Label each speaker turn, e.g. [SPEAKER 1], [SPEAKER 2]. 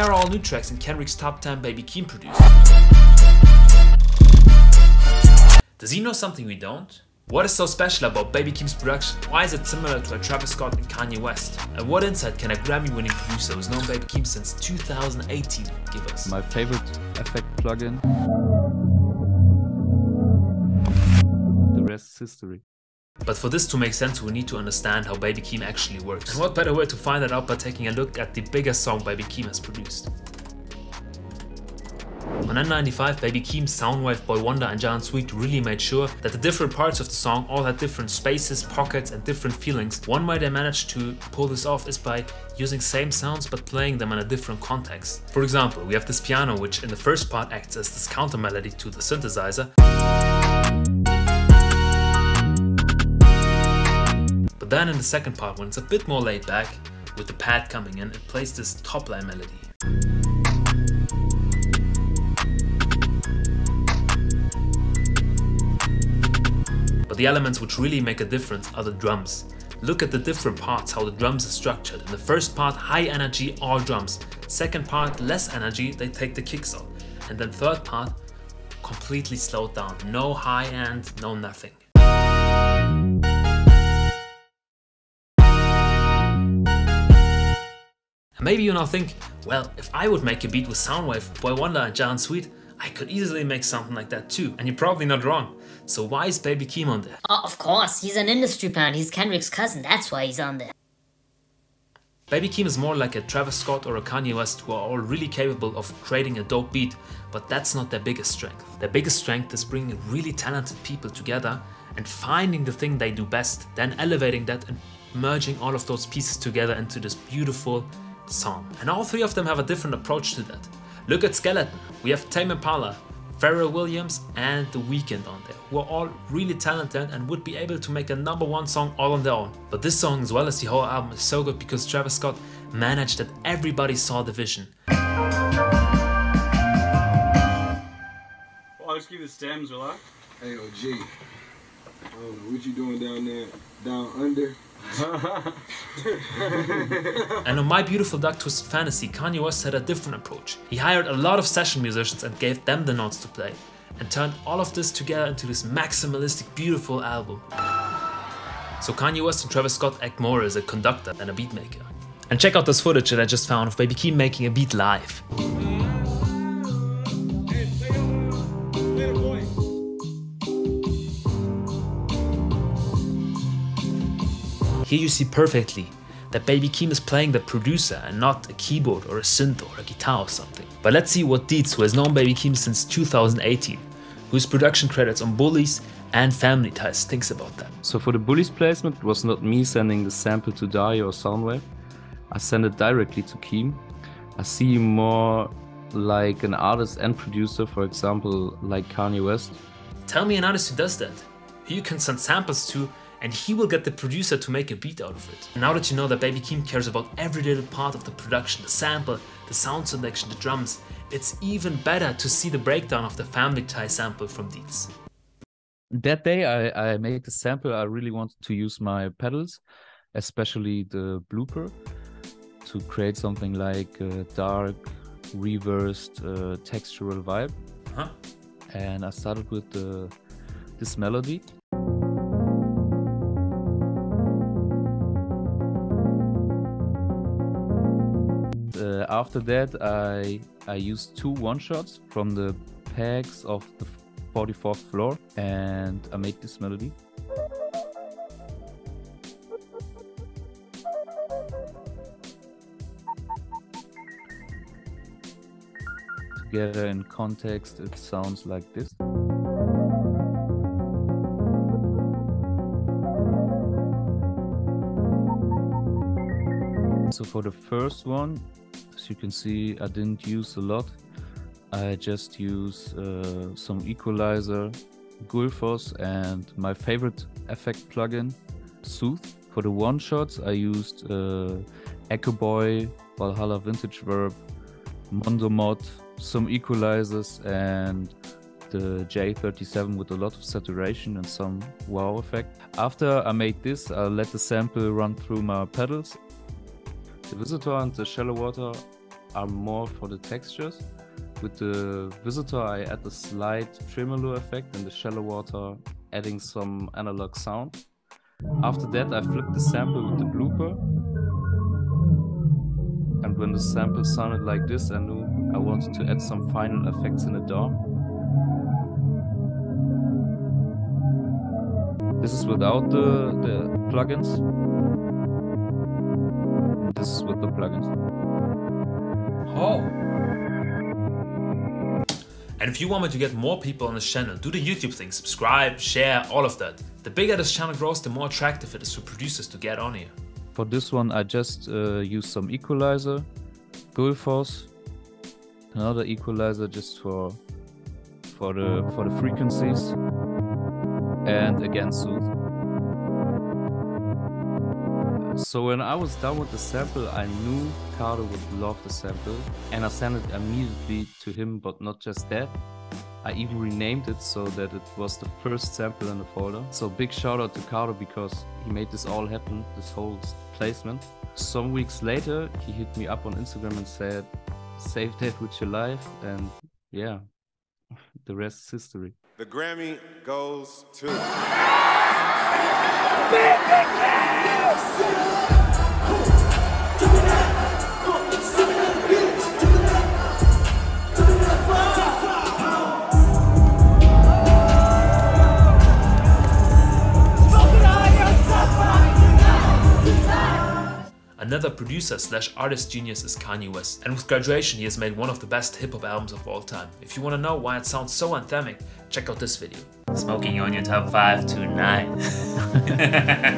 [SPEAKER 1] are all new tracks in Kendrick's top 10 Baby Keem produced. Does he know something we don't? What is so special about Baby Keem's production? Why is it similar to a Travis Scott and Kanye West? And what insight can a Grammy-winning producer who's known Baby Keem since 2018 give us?
[SPEAKER 2] My favorite effect plugin. The rest is history.
[SPEAKER 1] But for this to make sense, we need to understand how Baby Keem actually works. And what better way to find that out by taking a look at the biggest song Baby Keem has produced. On N95, Baby Keem, Soundwave, Boy Wonder and John Sweet really made sure that the different parts of the song all had different spaces, pockets and different feelings. One way they managed to pull this off is by using same sounds but playing them in a different context. For example, we have this piano which in the first part acts as this counter melody to the synthesizer. But then in the second part, when it's a bit more laid back, with the pad coming in, it plays this top line melody. But the elements which really make a difference are the drums. Look at the different parts, how the drums are structured. In the first part, high energy, all drums. Second part, less energy, they take the kicks out. And then third part, completely slowed down. No high end, no nothing. And maybe you now think, well, if I would make a beat with Soundwave, Boy Wonder and John Sweet, I could easily make something like that too. And you're probably not wrong. So why is Baby Keem on there?
[SPEAKER 3] Oh, of course, he's an industry plant, he's Kendrick's cousin, that's why he's on there.
[SPEAKER 1] Baby Keem is more like a Travis Scott or a Kanye West who are all really capable of creating a dope beat, but that's not their biggest strength. Their biggest strength is bringing really talented people together and finding the thing they do best, then elevating that and merging all of those pieces together into this beautiful song. And all three of them have a different approach to that. Look at Skeleton. We have Tame Impala, Pharrell Williams and The Weeknd on there, who are all really talented and would be able to make a #1 song all on their own. But this song, as well as the whole album, is so good because Travis Scott managed that everybody saw the vision.
[SPEAKER 4] Well, I'll just keep the stems, will I?
[SPEAKER 5] Hey, OG. I don't know what you doing down there, down under.
[SPEAKER 1] And on My Beautiful Dark Twisted Fantasy, Kanye West had a different approach. He hired a lot of session musicians and gave them the notes to play, and turned all of this together into this maximalistic, beautiful album. So Kanye West and Travis Scott act more as a conductor than a beat maker. And check out this footage that I just found of Baby Keem making a beat live. Here you see perfectly that Baby Keem is playing the producer and not a keyboard or a synth or a guitar or something. But let's see what Dietz, who has known Baby Keem since 2018, whose production credits on Bullies and Family Ties, thinks about that.
[SPEAKER 2] So for the Bullies placement, it was not me sending the sample to Dario or Soundwave. I sent it directly to Keem. I see him more like an artist and producer, for example, like Kanye West.
[SPEAKER 1] Tell me an artist who does that, who you can send samples to and he will get the producer to make a beat out of it. And now that you know that Baby Keem cares about every little part of the production, the sample, the sound selection, the drums, it's even better to see the breakdown of the Family Tie sample from Dietz.
[SPEAKER 2] That day I made the sample, I really wanted to use my pedals, especially the blooper, to create something like a dark, reversed, textural vibe. And I started with this melody. After that, I used 2 one-shots from the pegs of the 44th floor, and I made this melody. Together in context, it sounds like this. So for the first one, as you can see, I didn't use a lot. I just use some equalizer, Gullfoss, and my favorite effect plugin, Soothe. For the one-shots, I used Echo Boy, Valhalla Vintage Verb, Mondo Mod, some equalizers, and the J37 with a lot of saturation and some wow effect. After I made this, I let the sample run through my pedals. The Visitor and the Shallow Water are more for the textures. With the Visitor, I add a slight tremolo effect, and the Shallow Water adding some analog sound. After that, I flipped the sample with the blooper. And when the sample sounded like this, I knew I wanted to add some final effects in the DAW. This is without the plugins. This is with the plugins.
[SPEAKER 1] Oh. And if you want me to get more people on this channel, do the YouTube thing, subscribe, share, all of that. The bigger this channel grows, the more attractive it is for producers to get on here.
[SPEAKER 2] For this one, I just use some equalizer, Gullfoss, another equalizer just for the frequencies, and again Soothe. So when I was done with the sample, I knew Cardo would love the sample, and I sent it immediately to him. But not just that, I even renamed it so that it was the first sample in the folder. So big shout out to Cardo because he made this all happen, this whole placement. Some weeks later, he hit me up on Instagram and said, "Save that with your life," and yeah, the rest is history.
[SPEAKER 6] The Grammy goes to
[SPEAKER 1] Another producer / artist genius is Kanye West, and with Graduation he has made one of the best hip-hop albums of all time. If you want to know why it sounds so anthemic, check out this video. Smoking on your top 5 tonight.